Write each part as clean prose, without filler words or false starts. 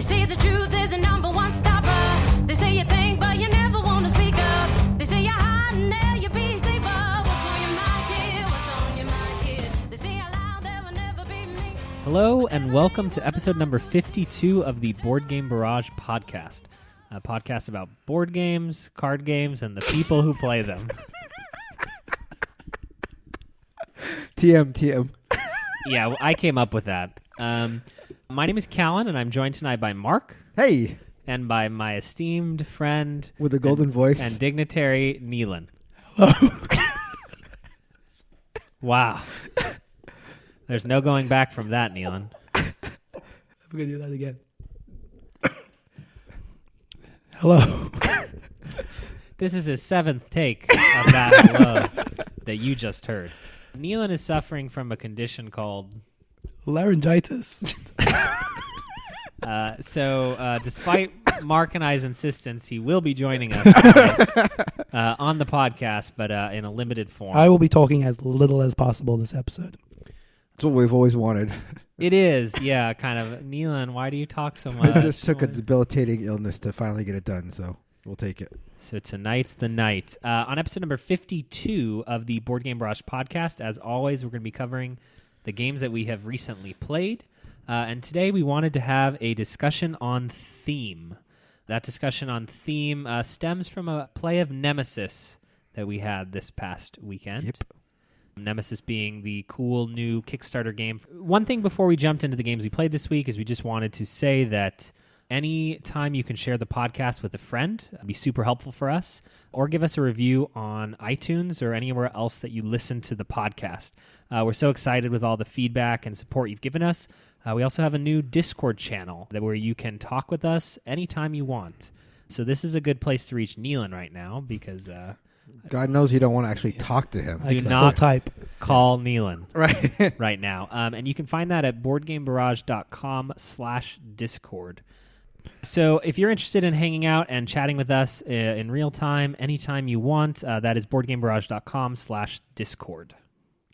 They say the truth is the number one stopper. They say you think, but you never want to speak up. They say you're hiding there, you're being safer. What's on your mind, kid? What's on your mind, kid? They say out loud, there will never be me. Hello, and welcome to episode number 52 of the Board Game Barrage podcast. A podcast about board games, card games, and the people who play them. TM. Yeah, I came up with that. My name is Callan, and I'm joined tonight by Mark. Hey. And by my esteemed friend With a golden voice. And dignitary, Neelan. Hello. Wow. There's no going back from that, Neelan. I'm going to do that again. Hello. This is his seventh take of that hello that you just heard. Neelan is suffering from a condition called Laryngitis. So despite Mark and I's insistence, he will be joining us tonight, on the podcast, but in a limited form. I will be talking as little as possible this episode. That's what we've always wanted. It is, yeah, kind of. Neelan, why do you talk so much? It just took a debilitating illness to finally get it done, so we'll take it. So tonight's the night. On episode number 52 of the Board Game Barrage podcast, as always, we're going to be covering the games that we have recently played. And today we wanted to have a discussion on theme. That discussion on theme stems from a play of Nemesis that we had this past weekend. Yep. Nemesis being the cool new Kickstarter game. One thing before we jumped into the games we played this week is we just wanted to say that any time you can share the podcast with a friend, it'd be super helpful for us, or give us a review on iTunes or anywhere else that you listen to the podcast. We're so excited with all the feedback and support you've given us. We also have a new Discord channel where you can talk with us anytime you want. So this is a good place to reach Neelan right now because... God knows you don't want to actually talk to him. I Do can not still type. Call Neelan Right. right now. And you can find that at boardgamebarrage.com/Discord. So if you're interested in hanging out and chatting with us in real time, anytime you want, that is boardgamebarrage.com/Discord.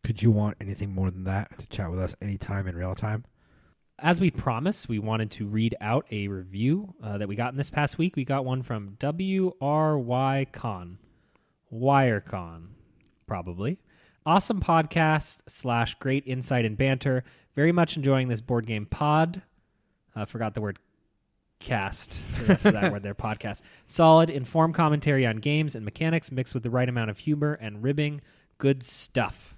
Could you want anything more than that, to chat with us anytime in real time? As we promised, we wanted to read out a review that we got in this past week. We got one from WRYCon. WireCon, probably. Awesome podcast / great insight and banter. Very much enjoying this board game pod. Forgot the word cast. The rest of that word there, podcast. Solid, informed commentary on games and mechanics mixed with the right amount of humor and ribbing. Good stuff.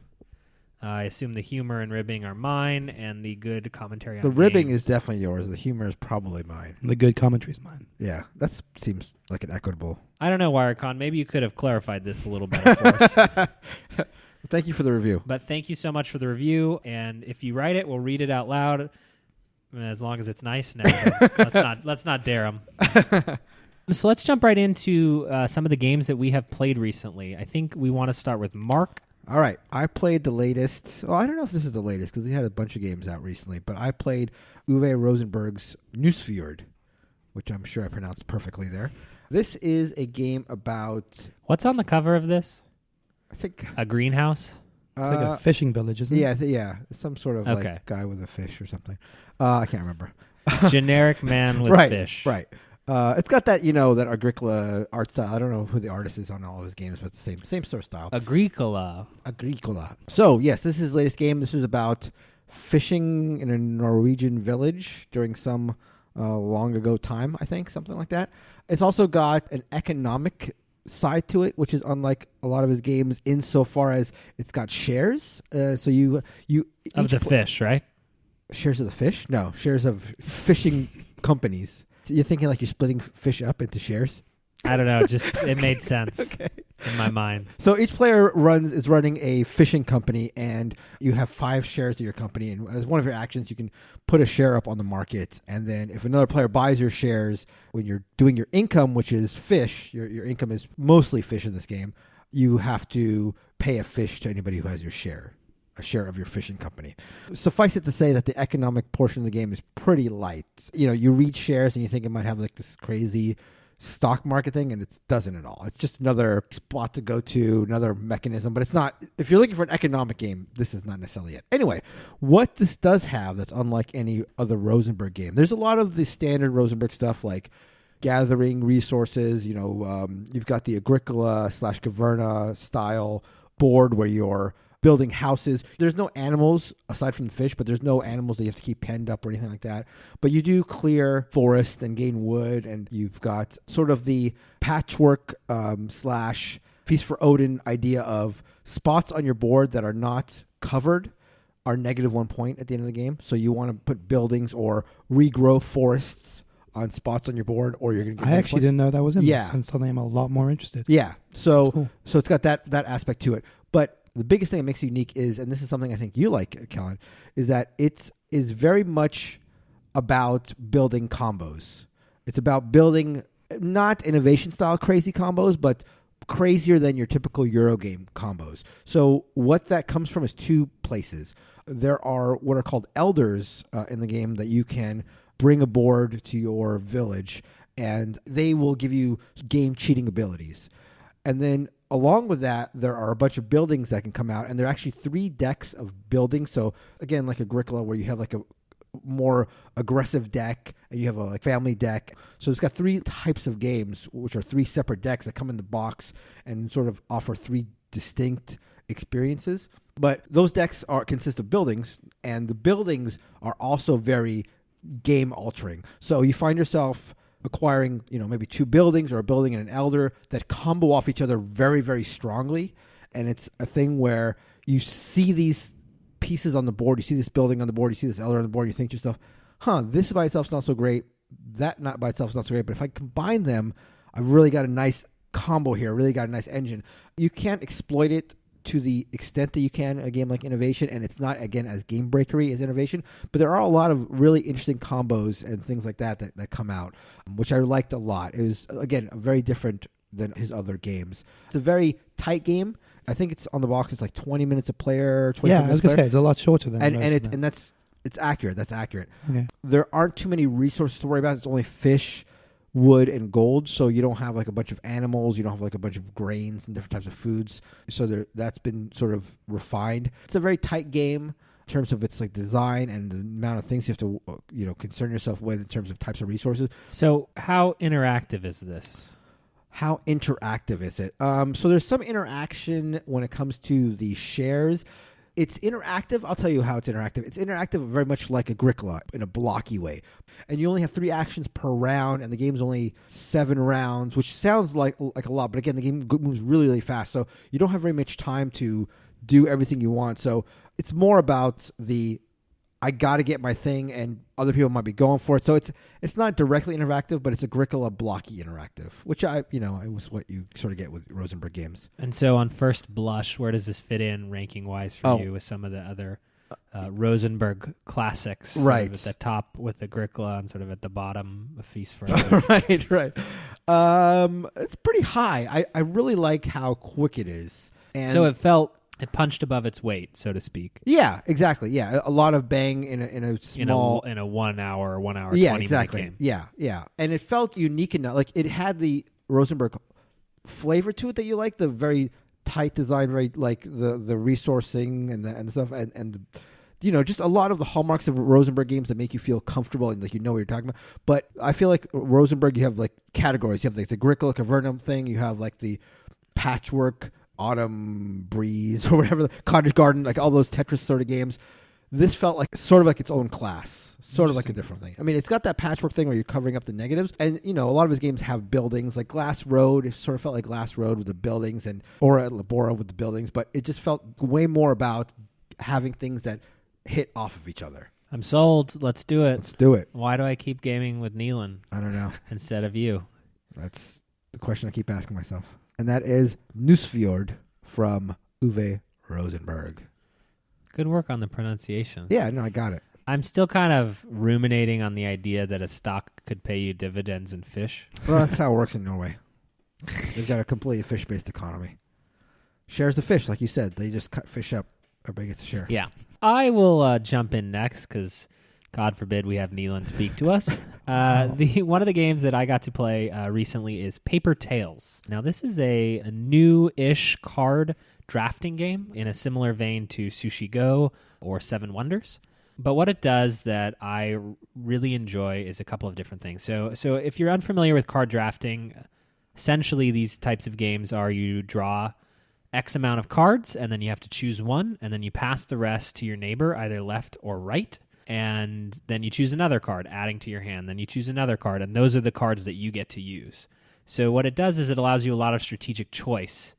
I assume the humor and ribbing are mine, and the good commentary on The ribbing games is definitely yours. The humor is probably mine. The good commentary is mine. Yeah, that seems like an equitable. I don't know, WireCon. Maybe you could have clarified this a little better for us. Thank you for the review. But thank you so much for the review, and if you write it, we'll read it out loud, as long as it's nice. No, let's not dare them. So let's jump right into some of the games that we have played recently. I think we want to start with Mark. All right, I played the latest. Well, I don't know if this is the latest because he had a bunch of games out recently, but I played Uwe Rosenberg's Nusfjord, which I'm sure I pronounced perfectly there. This is a game about... What's on the cover of this? I think... A greenhouse? It's like a fishing village, isn't it? Yeah, some sort of like guy with a fish or something. I can't remember. Generic man with fish. Right. It's got that, that Agricola art style. I don't know who the artist is on all of his games, but it's the same sort of style. Agricola. So, yes, this is his latest game. This is about fishing in a Norwegian village during some long ago time, I think, something like that. It's also got an economic side to it, which is unlike a lot of his games insofar as it's got shares. So you Of the fish, right? Shares of the fish? No, shares of fishing companies. You're thinking like you're splitting fish up into shares? I don't know. Just it made sense in my mind. So each player is running a fishing company, and you have 5 shares of your company. And as one of your actions, you can put a share up on the market. And then if another player buys your shares, when you're doing your income, which is fish, your income is mostly fish in this game, you have to pay a fish to anybody who has your share. A share of your fishing company. Suffice it to say that the economic portion of the game is pretty light. You read shares and you think it might have like this crazy stock market thing, and it doesn't at all. It's just another spot to go to, another mechanism, but it's not. If you're looking for an economic game, this is not necessarily it. Anyway, what this does have that's unlike any other Rosenberg game, there's a lot of the standard Rosenberg stuff like gathering resources. You've got the Agricola/Caverna style board where you're building houses. There's no animals aside from the fish, but there's no animals that you have to keep penned up or anything like that. But you do clear forests and gain wood, and you've got sort of the patchwork / Feast for Odin idea of spots on your board that are not covered are -1 point at the end of the game. So you want to put buildings or regrow forests on spots on your board, or you're going to get I actually didn't know that was in this, and suddenly I'm a lot more interested. Yeah. So cool. So it's got that aspect to it. But the biggest thing that makes it unique is, and this is something I think you like, Kellen, is that it is very much about building combos. It's about building not innovation-style crazy combos, but crazier than your typical Eurogame combos. So what that comes from is two places. There are what are called elders in the game that you can bring aboard to your village, and they will give you game-cheating abilities. And then along with that, there are a bunch of buildings that can come out, and there are actually 3 decks of buildings. So again, like Agricola, where you have like a more aggressive deck, and you have a family deck. So it's got 3 types of games, which are 3 separate decks that come in the box and sort of offer 3 distinct experiences. But those decks consist of buildings, and the buildings are also very game altering. So you find yourself acquiring, maybe 2 buildings or a building and an elder that combo off each other very, very strongly. And it's a thing where you see these pieces on the board, you see this building on the board, you see this elder on the board, you think to yourself, this by itself is not so great, that not by itself is not so great, but if I combine them, I've really got a nice combo here, really got a nice engine. You can't exploit it to the extent that you can in a game like Innovation, and it's not, again, as game breakery as Innovation, but there are a lot of really interesting combos and things like that come out, which I liked a lot. It was, again, very different than his other games. It's a very tight game. I think it's on the box, it's like 20 minutes a player, 20 minutes I was going to say, it's a lot shorter than it's accurate. That's accurate. Okay. There aren't too many resources to worry about. It's only fish, wood, and gold, so you don't have like a bunch of animals, you don't have like a bunch of grains and different types of foods, so that's been sort of refined. It's a very tight game in terms of its like design and the amount of things you have to concern yourself with in terms of types of resources. So how interactive is this? How interactive is it? So there's some interaction when it comes to the shares. It's interactive. I'll tell you how it's interactive. It's interactive very much like Agricola in a blocky way. And you only have 3 actions per round, and the game's only 7 rounds, which sounds like a lot. But again, the game moves really, really fast. So you don't have very much time to do everything you want. So it's more about I got to get my thing, and other people might be going for it. So it's not directly interactive, but it's Agricola blocky interactive, which it was what you sort of get with Rosenberg games. And so on first blush, where does this fit in ranking-wise for you with some of the other Rosenberg classics? Right. Sort of at the top with Agricola and sort of at the bottom, A Feast for Odin. Right. It's pretty high. I really like how quick it is. And so it punched above its weight, so to speak. Yeah, exactly. Yeah, a lot of bang in a small in a 1 hour, 20 exactly. minute game. Yeah, and it felt unique enough. Like it had the Rosenberg flavor to it that you like, the very tight design, very like the resourcing and the stuff, and just a lot of the hallmarks of Rosenberg games that make you feel comfortable and like what you're talking about. But I feel like Rosenberg, you have like categories. You have like the Agricola Cavernum thing. You have like the patchwork Autumn Breeze or whatever, the Cottage Garden, like all those Tetris sort of games. This felt like sort of like its own class, sort of like a different thing. I mean, it's got that patchwork thing where you're covering up the negatives, and a lot of his games have buildings, like Glass Road. It sort of felt like Glass Road with the buildings, and Ora Labora with the buildings, but it just felt way more about having things that hit off of each other. I'm sold. Let's do it. Let's do it. Why do I keep gaming with Nealon? I don't know. Instead of you? That's the question I keep asking myself. And that is Nusfjord from Uwe Rosenberg. Good work on the pronunciation. Yeah, no, I got it. I'm still kind of ruminating on the idea that a stock could pay you dividends in fish. Well, that's how it works in Norway. They've got a completely fish-based economy. Shares the fish, like you said. They just cut fish up. Everybody gets a share. Yeah. I will jump in next because God forbid we have Neelan speak to us. One of the games that I got to play recently is Paper Tales. Now, this is a new-ish card drafting game in a similar vein to Sushi Go or Seven Wonders. But what it does that I really enjoy is a couple of different things. So if you're unfamiliar with card drafting, essentially these types of games are you draw X amount of cards, and then you have to choose one, and then you pass the rest to your neighbor, either left or right. And then you choose another card, adding to your hand. Then you choose another card, and those are the cards that you get to use. So what it does is it allows you a lot of strategic choice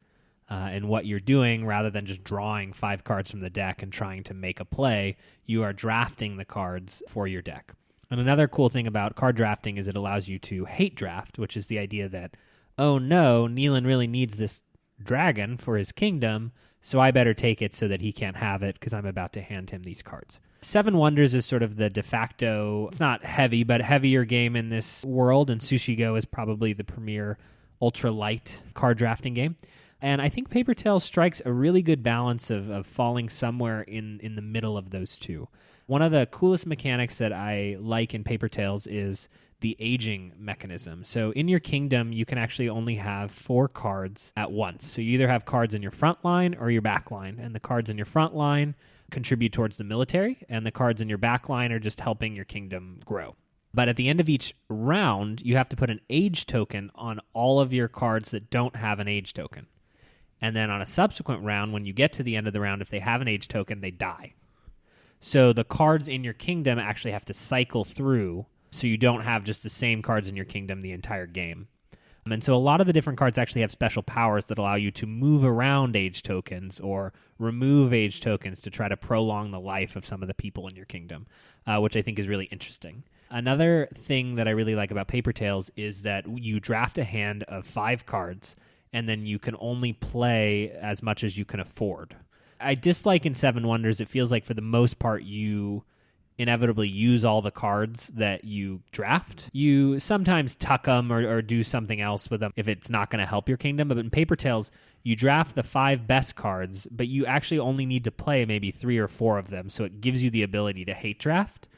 in what you're doing, rather than just drawing 5 cards from the deck and trying to make a play. You are drafting the cards for your deck. And another cool thing about card drafting is it allows you to hate draft, which is the idea that, oh no, Neelan really needs this dragon for his kingdom, so I better take it so that he can't have it because I'm about to hand him these cards. Seven Wonders is sort of the de facto, it's not heavy, but heavier game in this world, and Sushi Go is probably the premier ultra-light card drafting game. And I think Paper Tales strikes a really good balance of falling somewhere in the middle of those two. One of the coolest mechanics that I like in Paper Tales is the aging mechanism. So in your kingdom, you can actually only have 4 cards at once. So you either have cards in your front line or your back line, and the cards in your front line contribute towards the military, and the cards in your back line are just helping your kingdom grow. But at the end of each round, you have to put an age token on all of your cards that don't have an age token. And then on a subsequent round, when you get to the end of the round, if they have an age token, they die. So the cards in your kingdom actually have to cycle through, so you don't have just the same cards in your kingdom the entire game. And so a lot of the different cards actually have special powers that allow you to move around age tokens or remove age tokens to try to prolong the life of some of the people in your kingdom, which I think is really interesting. Another thing that I really like about Paper Tales is that you draft a hand of 5 cards, and then you can only play as much as you can afford. I dislike in Seven Wonders, it feels like for the most part you inevitably use all the cards that you draft. You sometimes tuck them or do something else with them if it's not going to help your kingdom. But in Paper Tales, you draft the 5 best cards, but you actually only need to play maybe 3 or 4 of them. So it gives you the ability to hate draft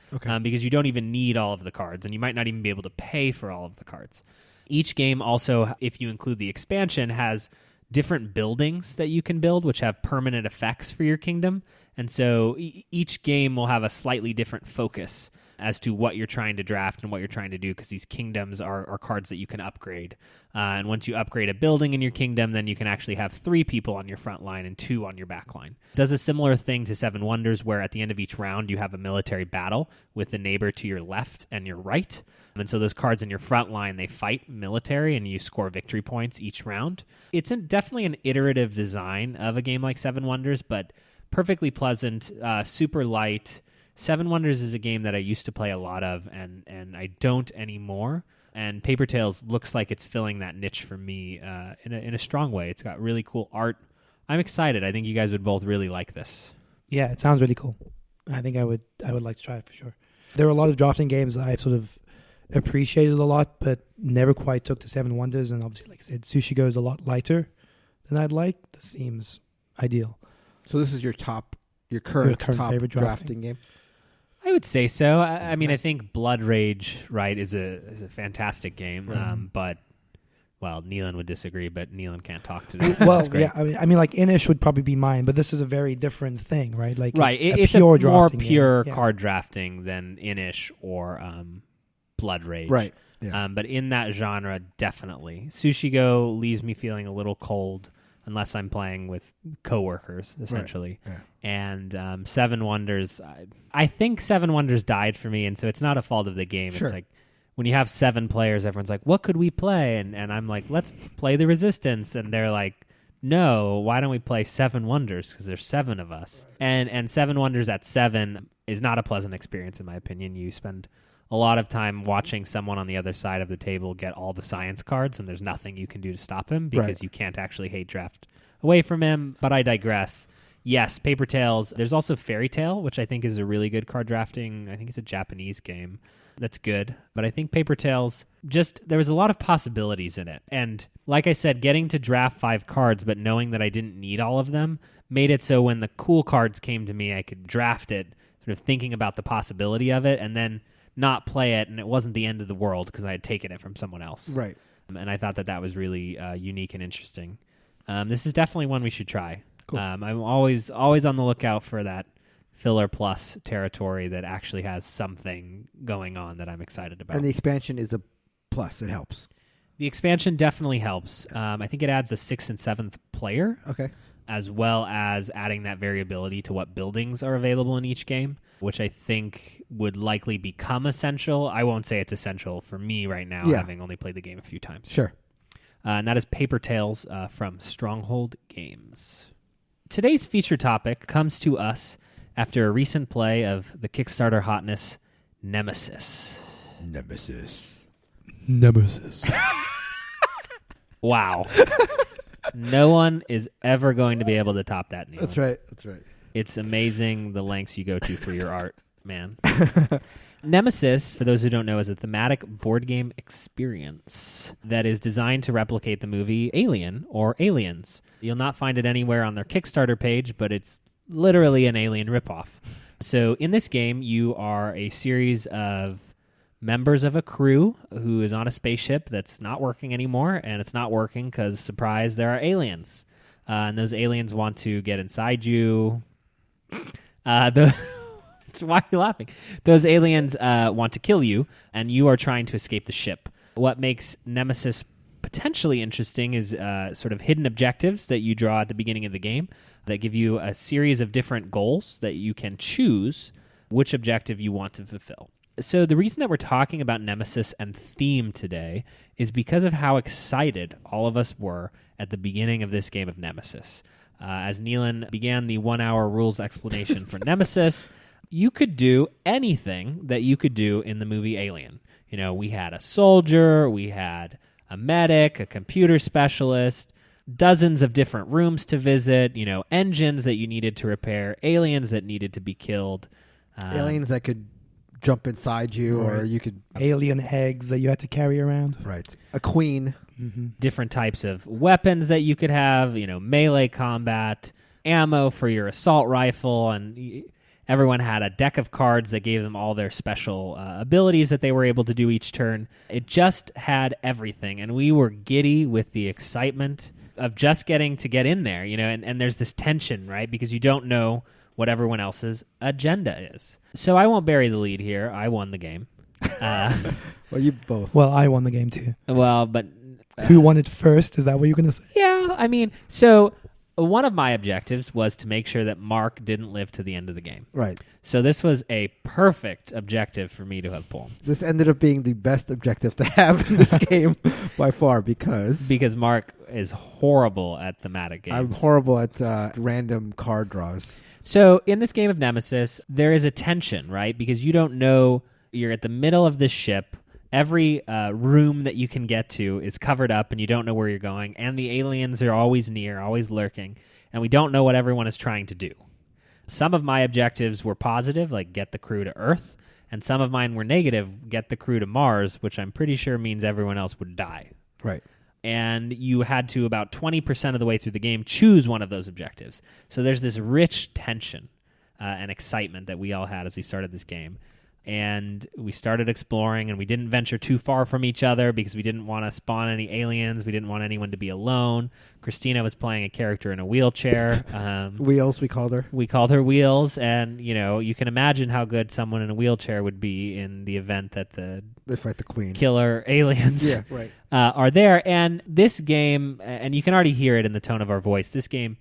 because you don't even need all of the cards, and you might not even be able to pay for all of the cards. Each game also, if you include the expansion, has different buildings that you can build, which have permanent effects for your kingdom. And so each game will have a slightly different focus as to what you're trying to draft and what you're trying to do, because these kingdoms are cards that you can upgrade. And once you upgrade a building in your kingdom, then you can actually have 3 people on your front line and 2 on your back line. It does a similar thing to Seven Wonders, where at the end of each round, you have a military battle with the neighbor to your left and your right. And so those cards in your front line, they fight military, and you score victory points each round. It's definitely an iterative design of a game like Seven Wonders, but perfectly pleasant, super light. Seven Wonders is a game that I used to play a lot of, and I don't anymore. And Paper Tales looks like it's filling that niche for me in a strong way. It's got really cool art. I'm excited. I think you guys would both really like this. Yeah, it sounds really cool. I think I would like to try it for sure. There are a lot of drafting games that I've sort of appreciated a lot, but never quite took to Seven Wonders. And obviously, like I said, Sushi Go is a lot lighter than I'd like. This seems ideal. So this is your current top favorite drafting game? I would say so. I mean, I think Blood Rage, right, is a fantastic game. Right. But, well, Neelan would disagree, but Neelan can't talk today. So well, yeah, I mean, like Inish would probably be mine, but this is a very different thing, right? Like, right, it's pure a more drafting pure game. card drafting than Inish or Blood Rage. Right. Yeah. But in that genre, definitely. Sushi Go leaves me feeling a little cold unless I'm playing with coworkers, essentially. Right. Yeah. And Seven Wonders, I think Seven Wonders died for me, and so it's not a fault of the game. Sure. It's like when you have 7 players, everyone's like, what could we play? And I'm like, let's play the Resistance. And they're like, no, why don't we play Seven Wonders? Because there's 7 of us. And Seven Wonders at 7 is not a pleasant experience, in my opinion. You spend a lot of time watching someone on the other side of the table get all the science cards, and there's nothing you can do to stop him because you can't actually hate draft away from him. But I digress. Yes, Paper Tales. There's also Fairy Tale, which I think is a really good card drafting. I think it's a Japanese game that's good. But I think Paper Tales, there was a lot of possibilities in it. And like I said, getting to draft 5 cards, but knowing that I didn't need all of them, made it so when the cool cards came to me, I could draft it sort of thinking about the possibility of it, and then not play it, and it wasn't the end of the world because I had taken it from someone else. Right. And I thought that was really unique and interesting. This is definitely one we should try. Cool. I'm always on the lookout for that filler plus territory that actually has something going on that I'm excited about. And the expansion is a plus. It helps. The expansion definitely helps. I think it adds a 6th and 7th player, Okay. as well as adding that variability to what buildings are available in each game, which I think would likely become essential. I won't say it's essential for me right now, having only played the game a few times. Sure. And that is Paper Tales from Stronghold Games. Today's feature topic comes to us after a recent play of the Kickstarter hotness, Nemesis. Nemesis. Wow. No one is ever going to be able to top that, Neil. That's right. It's amazing the lengths you go to for your art, man. Nemesis, for those who don't know, is a thematic board game experience that is designed to replicate the movie Alien or Aliens. You'll not find it anywhere on their Kickstarter page, but it's literally an Alien ripoff. So in this game, you are a series of members of a crew who is on a spaceship that's not working anymore, and it's not working because, surprise, there are aliens. And those aliens want to get inside you. Why are you laughing? Those aliens want to kill you, and you are trying to escape the ship. What makes Nemesis potentially interesting is sort of hidden objectives that you draw at the beginning of the game that give you a series of different goals that you can choose which objective you want to fulfill. So the reason that we're talking about Nemesis and theme today is because of how excited all of us were at the beginning of this game of Nemesis. As Neelan began the 1-hour rules explanation for Nemesis, you could do anything that you could do in the movie Alien. You know, we had a soldier, we had a medic, a computer specialist, dozens of different rooms to visit, you know, engines that you needed to repair, aliens that needed to be killed. Aliens that could jump inside you, or you could... Alien eggs that you had to carry around. Right. A queen. Mm-hmm. Different types of weapons that you could have, you know, melee combat, ammo for your assault rifle, and everyone had a deck of cards that gave them all their special abilities that they were able to do each turn. It just had everything, and we were giddy with the excitement of just getting to get in there, you know, and there's this tension, right, because you don't know what everyone else's agenda is. So I won't bury the lead here. I won the game. Well, you both. Well, I won the game too. Well, but... Who won it first? Is that what you're going to say? Yeah, I mean, so one of my objectives was to make sure that Mark didn't live to the end of the game. Right. So this was a perfect objective for me to have pulled. This ended up being the best objective to have in this game by far because Mark is horrible at thematic games. I'm horrible at random card draws. So in this game of Nemesis, there is a tension, right? Because you don't know, you're at the middle of this ship. Every room that you can get to is covered up, and you don't know where you're going. And the aliens are always near, always lurking. And we don't know what everyone is trying to do. Some of my objectives were positive, like get the crew to Earth. And some of mine were negative, get the crew to Mars, which I'm pretty sure means everyone else would die. Right. And you had to, about 20% of the way through the game, choose one of those objectives. So there's this rich tension and excitement that we all had as we started this game. And we started exploring, and we didn't venture too far from each other because we didn't want to spawn any aliens. We didn't want anyone to be alone. Christina was playing a character in a wheelchair. Wheels, we called her. We called her Wheels, and, you know, you can imagine how good someone in a wheelchair would be in the event that They fight the queen. Killer aliens Yeah, right. are there. And this game, and you can already hear it in the tone of our voice, this game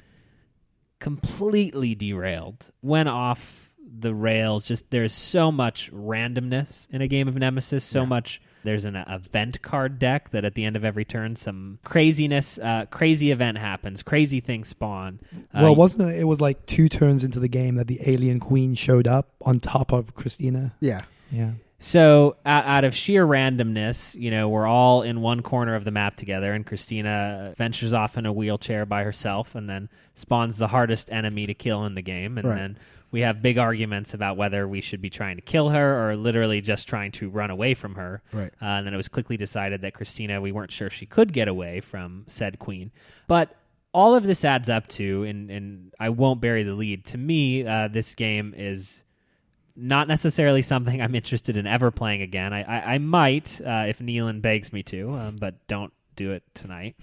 completely derailed, went off the rails. Just there's so much randomness in a game of Nemesis, so much. There's an event card deck that at the end of every turn, some craziness, crazy event happens, crazy things spawn. Well, wasn't it? It was like 2 turns into the game that the alien queen showed up on top of Christina. Yeah. Yeah. So out of sheer randomness, you know, we're all in one corner of the map together, and Christina ventures off in a wheelchair by herself and then spawns the hardest enemy to kill in the game. And then we have big arguments about whether we should be trying to kill her or literally just trying to run away from her. Right. And then it was quickly decided that Christina, we weren't sure she could get away from said queen. But all of this adds up to, and I won't bury the lead, to me, this game is Not necessarily something I'm interested in ever playing again. I might if Nealon begs me to, but don't do it tonight.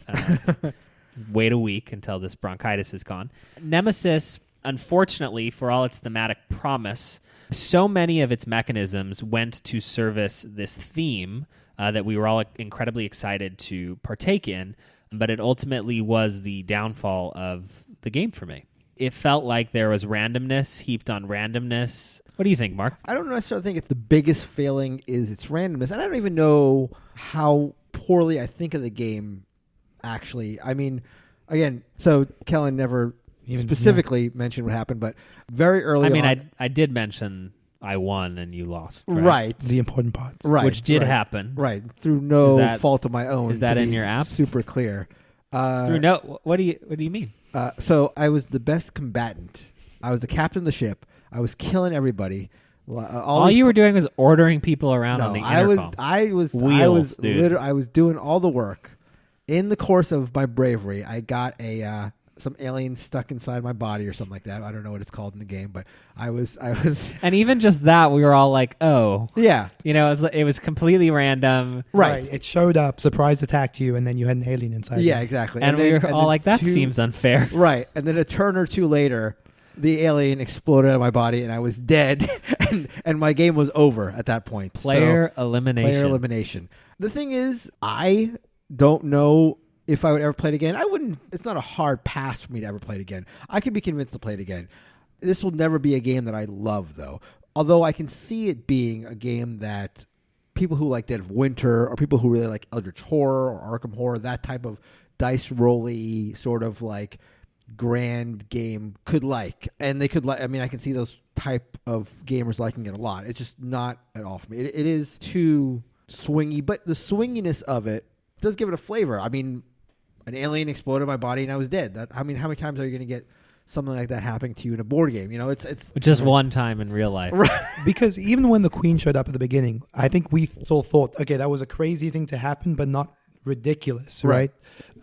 Wait a week until this bronchitis is gone. Nemesis, unfortunately, for all its thematic promise, so many of its mechanisms went to service this theme that we were all incredibly excited to partake in, but it ultimately was the downfall of the game for me. It felt like there was randomness heaped on randomness. What do you think, Mark? I don't necessarily think it's the biggest failing is its randomness. And I don't even know how poorly I think of the game, actually. I mean, again, so Kellen never specifically mentioned what happened, but very early on... I did mention I won and you lost. Right. The important parts. Right. Which did happen. Right. Through no fault of my own. Is that in your app? Super clear. What do you mean? So I was the best combatant. I was the captain of the ship. I was killing everybody. All you were doing was ordering people around on the intercom. I was doing all the work. In the course of my bravery, I got some alien stuck inside my body or something like that. I don't know what it's called in the game, but I was. And even just that, we were all like, "Oh, yeah." It was completely random, right? It showed up, surprise attacked you, and then you had an alien inside. Yeah, you. exactly. And we were all like, "That seems unfair." Right, and then a turn or two later, the alien exploded out of my body, and I was dead, and my game was over at that point. Player elimination. The thing is, I don't know if I would ever play it again. I wouldn't. It's not a hard pass for me to ever play it again. I could be convinced to play it again. This will never be a game that I love, though. Although I can see it being a game that people who like Dead of Winter or people who really like Eldritch Horror or Arkham Horror, that type of dice rolly sort of like grand game could like. And they could like. I mean, I can see those type of gamers liking it a lot. It's just not at all for me. It is too swingy, but the swinginess of it does give it a flavor. I mean, an alien exploded my body and I was dead. How many times are you going to get something like that happening to you in a board game? It's just one time in real life. Right. Because even when the Queen showed up at the beginning, I think we still thought, okay, that was a crazy thing to happen, but not ridiculous, right?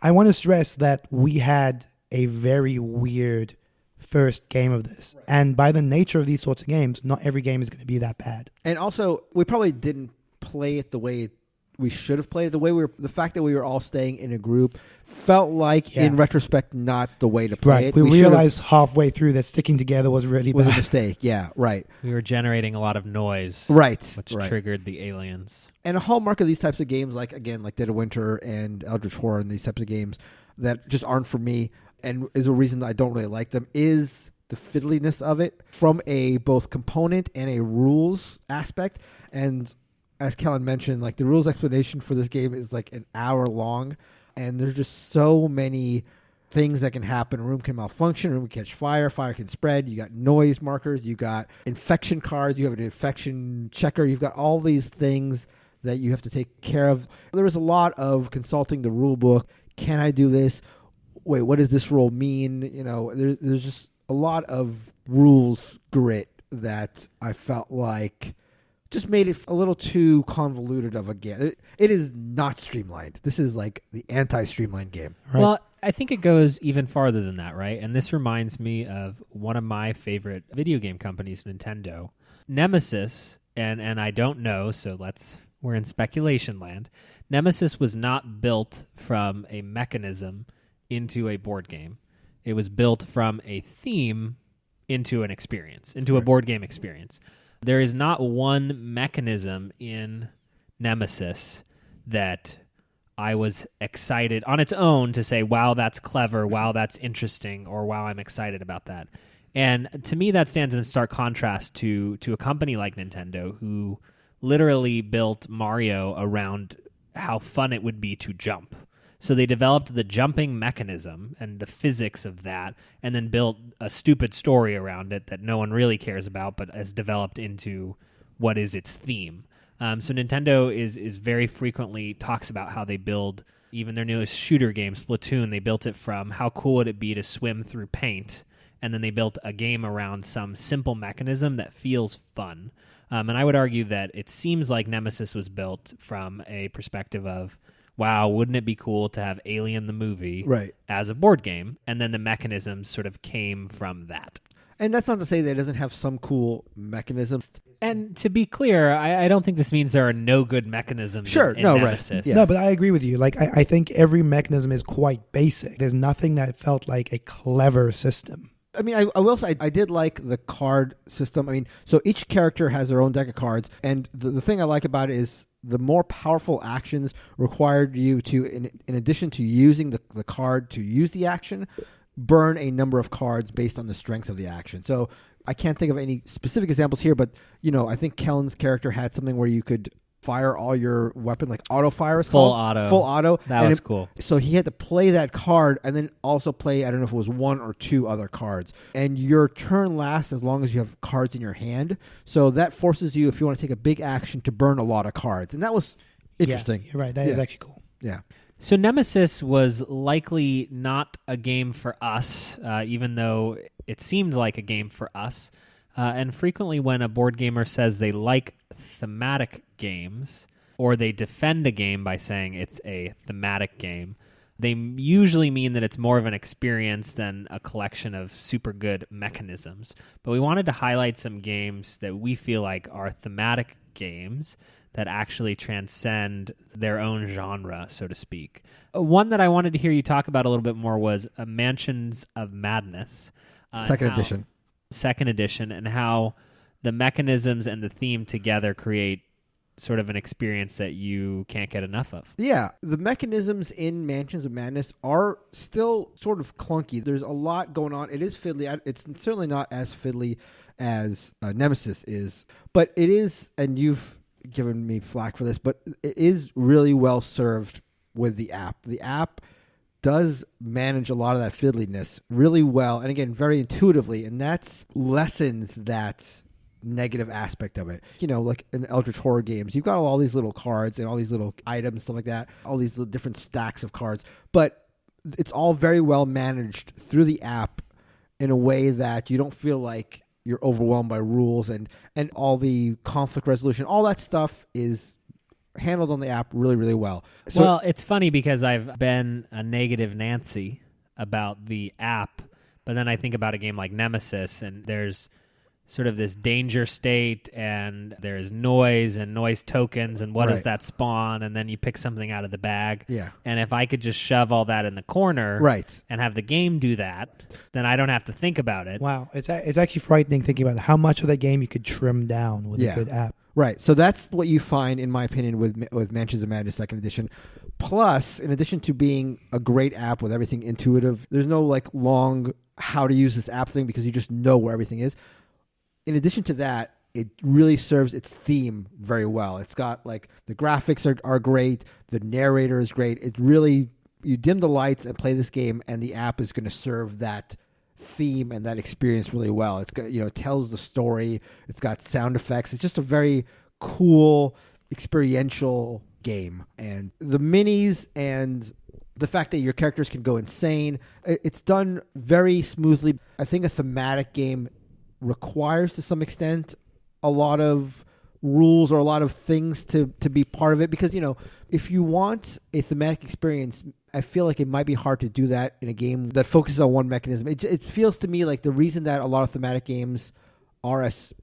I want to stress that we had a very weird first game of this. Right. And by the nature of these sorts of games, not every game is going to be that bad. And also, we probably didn't play it the way we should have played it. The fact that we were all staying in a group felt like, in retrospect, not the way to play it. We realized halfway through that sticking together was really was bad. A mistake. Yeah, right. We were generating a lot of noise, which triggered the aliens. And a hallmark of these types of games, like Dead of Winter and Eldritch Horror, and these types of games that just aren't for me, and is a reason that I don't really like them, is the fiddliness of it from a both component and a rules aspect. And as Kellen mentioned, like the rules explanation for this game is like an hour long, and there's just so many things that can happen. A room can malfunction, a room can catch fire, fire can spread. You got noise markers, you got infection cards, you have an infection checker, you've got all these things that you have to take care of. There was a lot of consulting the rule book. Can I do this? Wait, what does this rule mean? There's just a lot of rules grit that I felt like just made it a little too convoluted of a game. It is not streamlined. This is like the anti-streamlined game. Right? Well, I think it goes even farther than that, right? And this reminds me of one of my favorite video game companies, Nintendo. Nemesis, and I don't know, so we're in speculation land. Nemesis was not built from a mechanism into a board game. It was built from a theme into an experience, into a board game experience. There is not one mechanism in Nemesis that I was excited on its own to say, wow, that's clever, wow, that's interesting, or wow, I'm excited about that. And to me, that stands in stark contrast to a company like Nintendo, who literally built Mario around how fun it would be to jump. So they developed the jumping mechanism and the physics of that, and then built a stupid story around it that no one really cares about, but has developed into what is its theme. So Nintendo is very frequently talks about how they build even their newest shooter game, Splatoon. They built it from how cool would it be to swim through paint, and then they built a game around some simple mechanism that feels fun. And I would argue that it seems like Nemesis was built from a perspective of, wow, wouldn't it be cool to have Alien the movie as a board game? And then the mechanisms sort of came from that. And that's not to say that it doesn't have some cool mechanisms. And to be clear, I don't think this means there are no good mechanisms in Nemesis. Right. Yeah. No, but I agree with you. Like, I think every mechanism is quite basic. There's nothing that felt like a clever system. I mean, I will say I did like the card system. I mean, so each character has their own deck of cards, and the thing I like about it is the more powerful actions required you to, in addition to using the card to use the action, burn a number of cards based on the strength of the action. So I can't think of any specific examples here, but I think Kellen's character had something where you could fire all your weapon, like auto fire. Full auto. That was cool. So he had to play that card and then also play, I don't know if it was 1 or 2 other cards. And your turn lasts as long as you have cards in your hand. So that forces you, if you want to take a big action, to burn a lot of cards. And that was interesting. Yeah, you're right. That is actually cool. Yeah. So Nemesis was likely not a game for us, even though it seemed like a game for us. And frequently when a board gamer says they like thematic games, or they defend a game by saying it's a thematic game, they usually mean that it's more of an experience than a collection of super good mechanisms. But we wanted to highlight some games that we feel like are thematic games that actually transcend their own genre, so to speak. One that I wanted to hear you talk about a little bit more was Mansions of Madness. Second edition, and how the mechanisms and the theme together create sort of an experience that you can't get enough of. Yeah, the mechanisms in Mansions of Madness are still sort of clunky. There's a lot going on. It is fiddly. It's certainly not as fiddly as Nemesis is, but it is, and you've given me flack for this, but it is really well served with the app. The app does manage a lot of that fiddliness really well, and again, very intuitively, and that's lessens that negative aspect of it. Like in Eldritch Horror games, you've got all these little cards and all these little items, stuff like that, all these little different stacks of cards, but it's all very well managed through the app in a way that you don't feel like you're overwhelmed by rules, and all the conflict resolution, all that stuff is handled on the app really, really well. So, well, it's funny because I've been a negative Nancy about the app, but then I think about a game like Nemesis, and there's sort of this danger state, and there's noise and noise tokens, and what does that spawn? And then you pick something out of the bag. Yeah. And if I could just shove all that in the corner and have the game do that, then I don't have to think about it. Wow. It's actually frightening thinking about how much of that game you could trim down with a good app. Right. So that's what you find, in my opinion, with Mansions of Madness 2nd Edition. Plus, in addition to being a great app with everything intuitive, there's no like long how to use this app thing because you just know where everything is. In addition to that, it really serves its theme very well. It's got like the graphics are great. The narrator is great. It really, you dim the lights and play this game, and the app is going to serve that theme and that experience really well. It's got, it tells the story. It's got sound effects. It's just a very cool, experiential game. And the minis and the fact that your characters can go insane, it's done very smoothly. I think a thematic game requires, to some extent, a lot of rules or a lot of things to be part of it, because if you want a thematic experience, I feel like it might be hard to do that in a game that focuses on one mechanism. It feels to me like the reason that a lot of thematic games are as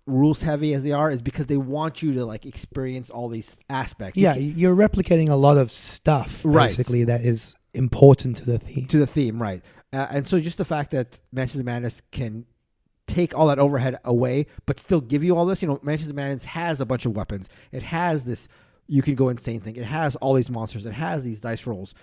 rules heavy as they are is because they want you to like experience all these aspects. You're replicating a lot of stuff basically that is important to the theme. Right. And so just the fact that Mansions of Madness can take all that overhead away, but still give you all this. Mansions of Madness has a bunch of weapons. It has this you can go insane thing. It has all these monsters. It has these dice rolls.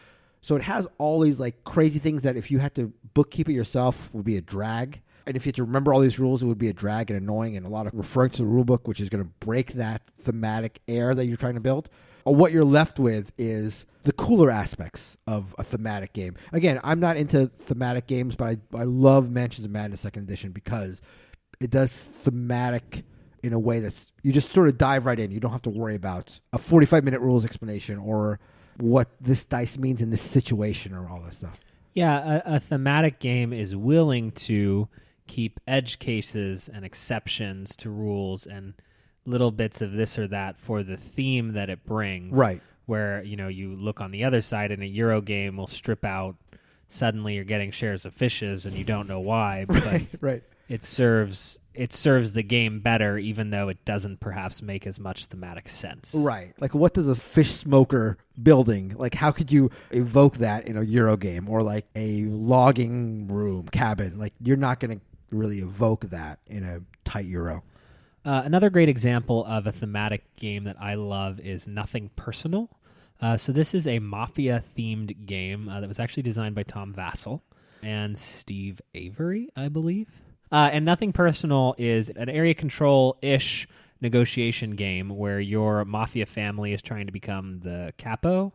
So it has all these like crazy things that if you had to bookkeep it yourself would be a drag. And if you had to remember all these rules, it would be a drag and annoying, and a lot of referring to the rule book, which is going to break that thematic air that you're trying to build. What you're left with is the cooler aspects of a thematic game. Again, I'm not into thematic games, but I love Mansions of Madness 2nd Edition because it does thematic in a way that's, you just sort of dive right in. You don't have to worry about a 45-minute rules explanation or what this dice means in this situation or all that stuff. Yeah, a thematic game is willing to keep edge cases and exceptions to rules and little bits of this or that for the theme that it brings. Right. Where, you look on the other side and a Euro game will strip out suddenly you're getting shares of fishes and you don't know why, but Right. it serves the game better, even though it doesn't perhaps make as much thematic sense. Right. Like, what does a fish smoker building, like, how could you evoke that in a Euro game, or like a logging room cabin? Like, you're not going to really evoke that in a tight Euro. Another great example of a thematic game that I love is Nothing Personal. So this is a mafia-themed game that was actually designed by Tom Vassell and Steve Avery, I believe. And Nothing Personal is an area control-ish negotiation game where your mafia family is trying to become the capo,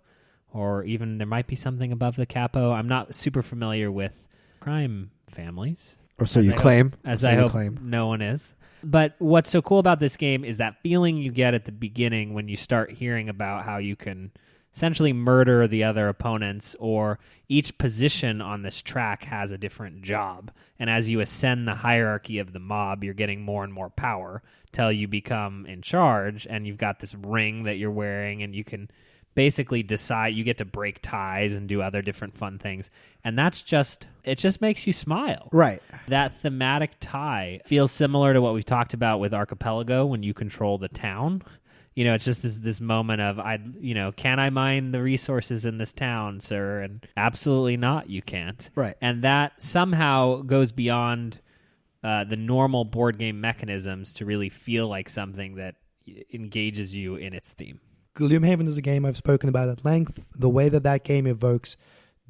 or even there might be something above the capo. I'm not super familiar with crime families. Or so you claim. I hope no one is. But what's so cool about this game is that feeling you get at the beginning when you start hearing about how you can essentially murder the other opponents, or each position on this track has a different job. And as you ascend the hierarchy of the mob, you're getting more and more power till you become in charge, and you've got this ring that you're wearing, and you can basically decide, you get to break ties and do other different fun things. And it just makes you smile. Right. That thematic tie feels similar to what we've talked about with Archipelago when you control the town. It's just this moment of, can I mine the resources in this town, sir? And absolutely not, you can't. Right. And that somehow goes beyond the normal board game mechanisms to really feel like something that engages you in its theme. Gloomhaven is a game I've spoken about at length. The way that game evokes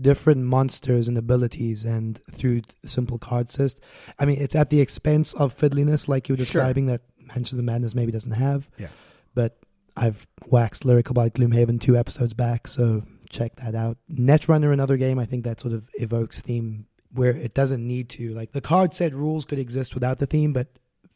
different monsters and abilities, and through simple card system. I mean, it's at the expense of fiddliness, like you were describing, that Mansions of Madness maybe doesn't have. Yeah. But I've waxed lyrical about Gloomhaven 2 episodes back, so check that out. Netrunner, another game I think that sort of evokes theme where it doesn't need to. Like, the card set rules could exist without the theme, but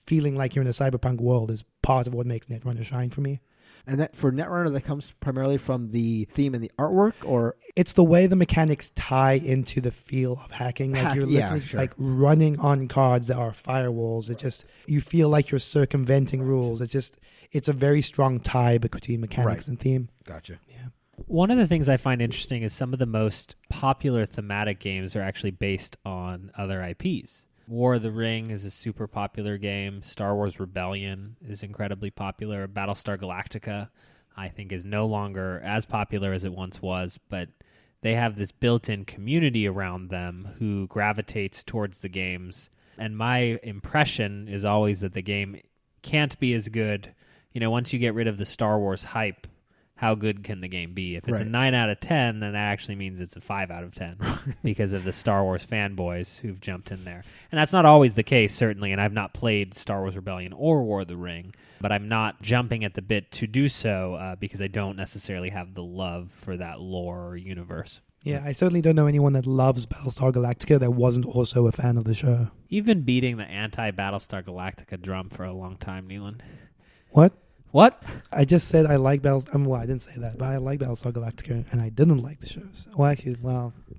feeling like you're in a cyberpunk world is part of what makes Netrunner shine for me. And that for Netrunner, that comes primarily from the theme and the artwork, or it's the way the mechanics tie into the feel of hacking. Like you're literally like running on cards that are firewalls. It just, you feel like you're circumventing rules. It's a very strong tie between mechanics and theme. Gotcha. Yeah. One of the things I find interesting is some of the most popular thematic games are actually based on other IPs. War of the Ring is a super popular game. Star Wars Rebellion is incredibly popular. Battlestar Galactica, I think, is no longer as popular as it once was, but they have this built-in community around them who gravitates towards the games. And my impression is always that the game can't be as good. Once you get rid of the Star Wars hype, how good can the game be? If it's a 9 out of 10, then that actually means it's a 5 out of 10 because of the Star Wars fanboys who've jumped in there. And that's not always the case, certainly, and I've not played Star Wars Rebellion or War of the Ring, but I'm not jumping at the bit to do so because I don't necessarily have the love for that lore or universe. Yeah, I certainly don't know anyone that loves Battlestar Galactica that wasn't also a fan of the show. You've been beating the anti-Battlestar Galactica drum for a long time, Neelan. What? I just said I like Battlestar. I didn't say that, but I like Battlestar Galactica, and I didn't like the shows.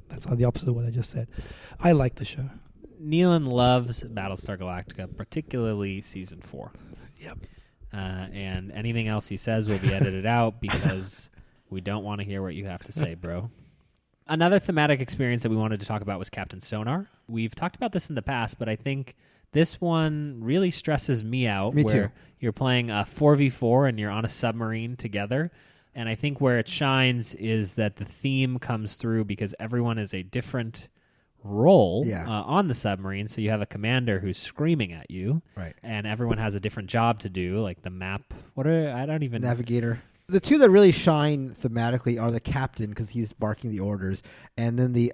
That's the opposite of what I just said. I like the show. Neelan loves Battlestar Galactica, particularly Season 4. Yep. And anything else he says will be edited out because we don't want to hear what you have to say, bro. Another thematic experience that we wanted to talk about was Captain Sonar. We've talked about this in the past, but I think this one really stresses me out. Me where too. You're playing a 4v4 and you're on a submarine together. And I think where it shines is that the theme comes through because everyone is a different role on the submarine. So you have a commander who's screaming at you. Right. And everyone has a different job to do, like the map. Navigator. The two that really shine thematically are the captain, because he's barking the orders, and then the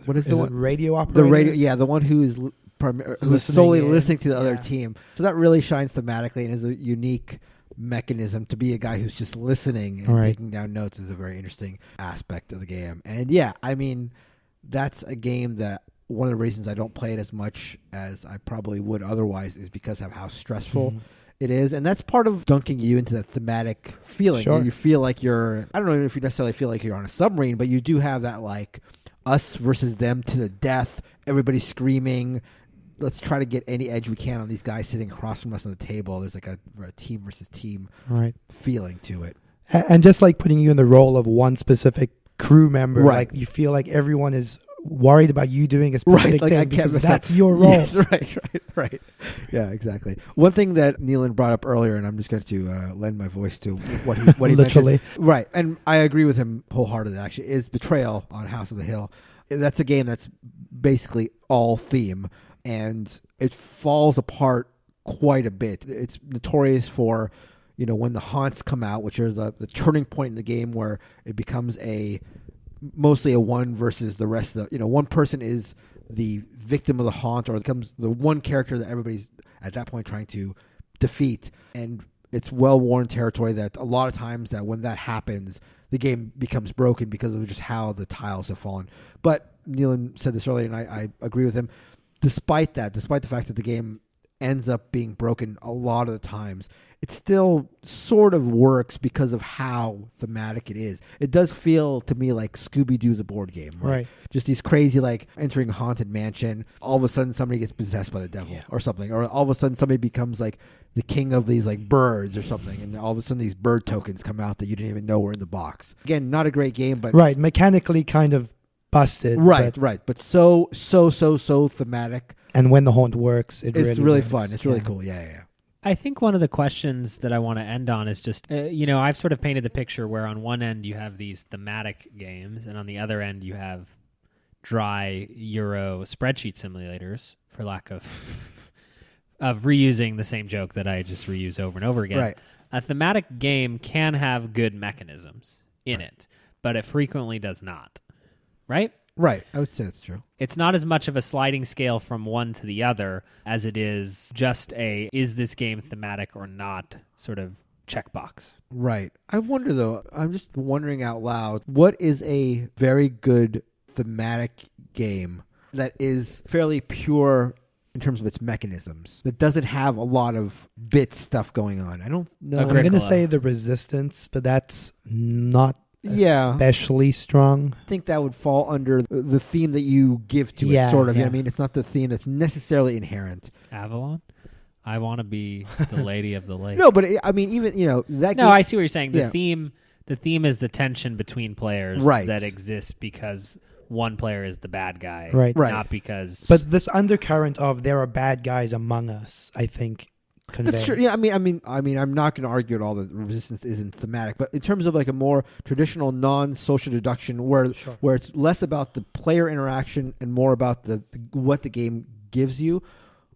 what is the one? Radio operator? The radio, the one who's solely listening to the other team. So that really shines thematically and is a unique mechanism. To be a guy who's just listening and taking down notes is a very interesting aspect of the game. And that's a game that one of the reasons I don't play it as much as I probably would otherwise is because of how stressful it is. And that's part of dunking you into that thematic feeling. Sure. You feel like I don't know if you necessarily feel like you're on a submarine, but you do have that like us versus them to the death, everybody screaming. Let's try to get any edge we can on these guys sitting across from us on the table. There's like a team versus team feeling to it. And just like putting you in the role of one specific crew member, like you feel like everyone is worried about you doing a specific like, thing I can't because that's your role. Yes, right. Yeah, exactly. One thing that Neelan brought up earlier, and I'm just going to lend my voice to what he Literally. mentioned. Right, and I agree with him wholeheartedly, actually, is Betrayal on House of the Hill. That's a game that's basically all theme, and it falls apart quite a bit. It's notorious for, when the haunts come out, which is the turning point in the game where it becomes mostly a one versus the rest of the, one person is the victim of the haunt or becomes the one character that everybody's at that point trying to defeat. And it's well-worn territory that a lot of times that when that happens, the game becomes broken because of just how the tiles have fallen. But Neelan said this earlier, and I agree with him. Despite the fact that the game ends up being broken a lot of the times, it still sort of works because of how thematic it is. It does feel to me like Scooby-Doo the board game. Right. Just these crazy, like entering a haunted mansion. All of a sudden somebody gets possessed by the devil or something. Or all of a sudden somebody becomes like the king of these like birds or something. And all of a sudden these bird tokens come out that you didn't even know were in the box. Again, not a great game, but... Right. Mechanically kind of busted. Right. But so thematic. And when the haunt works, it's really fun. It's really cool. Yeah. I think one of the questions that I want to end on is just, I've sort of painted the picture where on one end you have these thematic games, and on the other end you have dry Euro spreadsheet simulators, for lack of reusing the same joke that I just reuse over and over again. Right. A thematic game can have good mechanisms in it, but it frequently does not. Right? Right. I would say that's true. It's not as much of a sliding scale from one to the other as it is just is this game thematic or not sort of checkbox. Right. I wonder, though, I'm just wondering out loud, what is a very good thematic game that is fairly pure in terms of its mechanisms, that doesn't have a lot of bit stuff going on? I don't know. I'm going to say the Resistance, but that's not especially strong. I think that would fall under the theme that you give to it, sort of. Yeah. I mean, it's not the theme that's necessarily inherent. Avalon? I want to be the lady of the lake. No, but I mean, even, that game... No, I see what you're saying. The theme is the tension between players that exists because one player is the bad guy. Right. Not because... But this undercurrent of there are bad guys among us, I think... conveys. That's true. Yeah, I mean, I'm not going to argue at all that Resistance isn't thematic, but in terms of like a more traditional non-social deduction, where it's less about the player interaction and more about what the game gives you.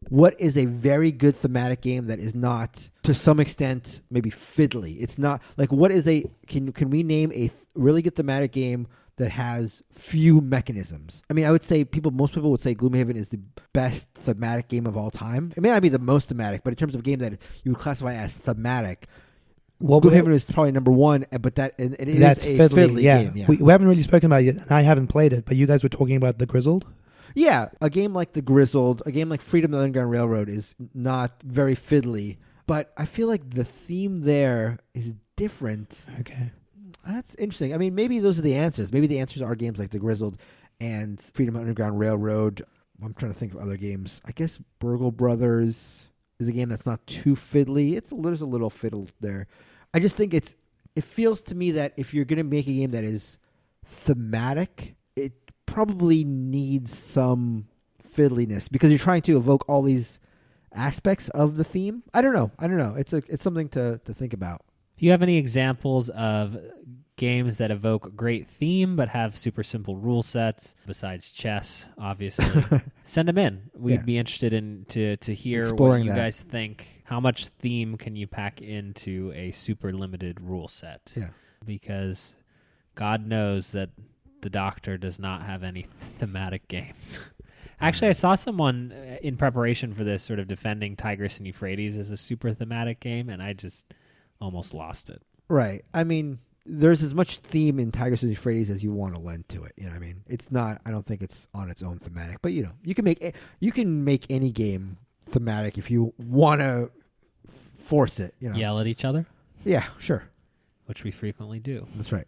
What is a very good thematic game that is not, to some extent, maybe fiddly? It's not like, what is can we name a really good thematic game that has few mechanisms? I mean, I would say most people would say Gloomhaven is the best thematic game of all time. It may not be the most thematic, but in terms of a game that you would classify as thematic, Gloomhaven is probably number one. But that's a fiddly game. Yeah. We haven't really spoken about it yet, and I haven't played it, but you guys were talking about the Grizzled? Yeah, a game like the Grizzled, a game like Freedom of the Underground Railroad is not very fiddly, but I feel like the theme there is different. Okay. That's interesting. I mean, maybe those are the answers. Maybe the answers are games like the Grizzled and Freedom of the Underground Railroad. I'm trying to think of other games. I guess Burgle Brothers is a game that's not too fiddly. There's a little fiddle there. I just think it feels to me that if you're going to make a game that is thematic, it probably needs some fiddliness because you're trying to evoke all these aspects of the theme. I don't know. It's something to think about. Do you have any examples of games that evoke a great theme but have super simple rule sets besides chess, obviously? Send them in. We'd be interested in to hear Exploring what you that. guys think. How much theme can you pack into a super limited rule set? Yeah. Because God knows that the Doctor does not have any thematic games. Actually, I saw someone in preparation for this sort of defending Tigris and Euphrates as a super thematic game, and I just almost lost it. Right. I mean, there's as much theme in Tigris and Euphrates as you want to lend to it. You know what I mean? It's not, I don't think it's on its own thematic, but you can make any game thematic if you want to force it. Yell at each other? Yeah, sure. Which we frequently do. That's right.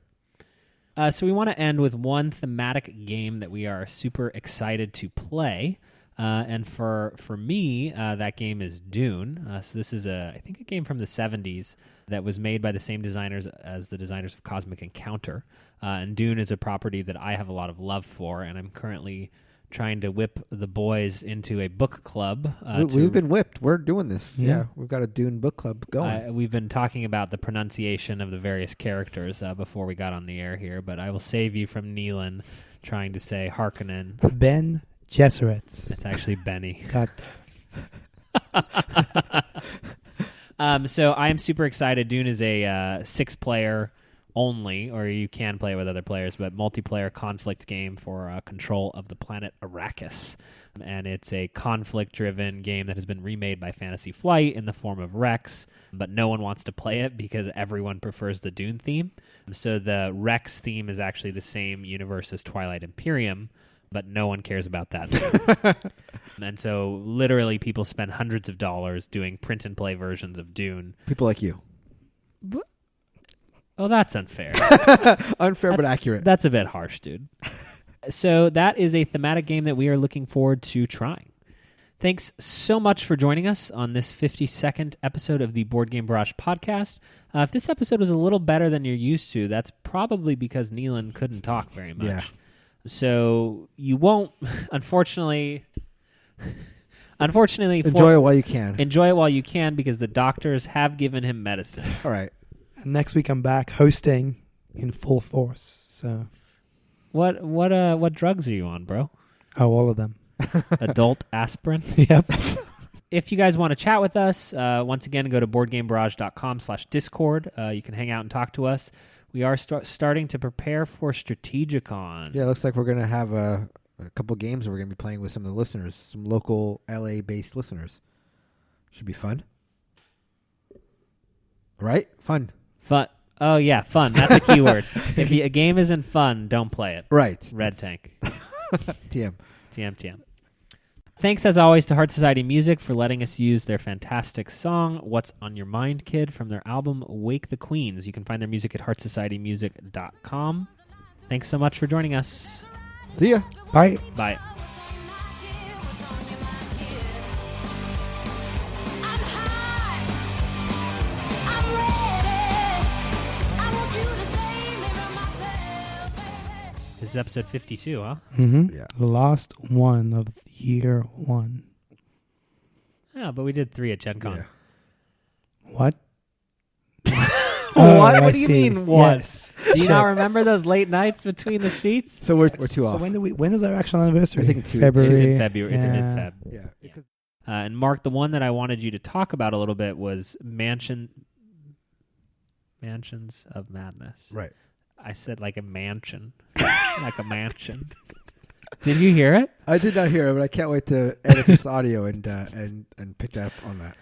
So we want to end with one thematic game that we are super excited to play. And for me, that game is Dune. So this is I think a game from the 70s that was made by the same designers as the designers of Cosmic Encounter. And Dune is a property that I have a lot of love for, and I'm currently trying to whip the boys into a book club. We've been whipped. We're doing this. Yeah. Yeah, we've got a Dune book club going. We've been talking about the pronunciation of the various characters before we got on the air here, but I will save you from Neelan trying to say Harkonnen. Ben Gesserit's. It's actually Benny. God. So I am super excited. Dune is a 6-player only, or you can play with other players, but multiplayer conflict game for control of the planet Arrakis. And it's a conflict-driven game that has been remade by Fantasy Flight in the form of Rex, but no one wants to play it because everyone prefers the Dune theme. So the Rex theme is actually the same universe as Twilight Imperium, but no one cares about that. And so literally people spend hundreds of dollars doing print-and-play versions of Dune. People like you. Oh, that's unfair. Unfair but accurate. That's a bit harsh, dude. So that is a thematic game that we are looking forward to trying. Thanks so much for joining us on this 52nd episode of the Board Game Barrage podcast. If this episode was a little better than you're used to, that's probably because Neelan couldn't talk very much. Yeah. So you won't, unfortunately, Enjoy it while you can. enjoy it while you can, because the doctors have given him medicine. All right. And next week I'm back hosting in full force. So, What drugs are you on, bro? all of them. Adult aspirin? Yep. If you guys want to chat with us, once again, go to boardgamebarrage.com/discord. You can hang out and talk to us. We are starting to prepare for Strategicon. Yeah, it looks like we're going to have a couple games that we're going to be playing with some of the listeners, some local LA-based listeners. Should be fun. Right? Fun. Fun. Oh, yeah, fun. That's a keyword. If a game isn't fun, don't play it. Right. Red Tank. TM. TM. Thanks, as always, to Heart Society Music for letting us use their fantastic song, What's on Your Mind, Kid, from their album, Wake the Queens. You can find their music at heartsocietymusic.com. Thanks so much for joining us. See ya. Bye. Bye. This is episode 52, huh? Mm-hmm. Yeah. The last one of year one. Yeah, but we did 3 at Gen Con. Yeah. What? What? I What do you see. mean, what? Yes. Do you not remember those late nights between the sheets? So we're two So off. when is our actual anniversary? I think February. It's in February. It's Yeah. mid-Feb. Yeah. And Mark, the one that I wanted you to talk about a little bit was Mansions of Madness. Right. I said like a mansion. Like a mansion. Did you hear it? I did not hear it, but I can't wait to edit this audio and pick that up on that.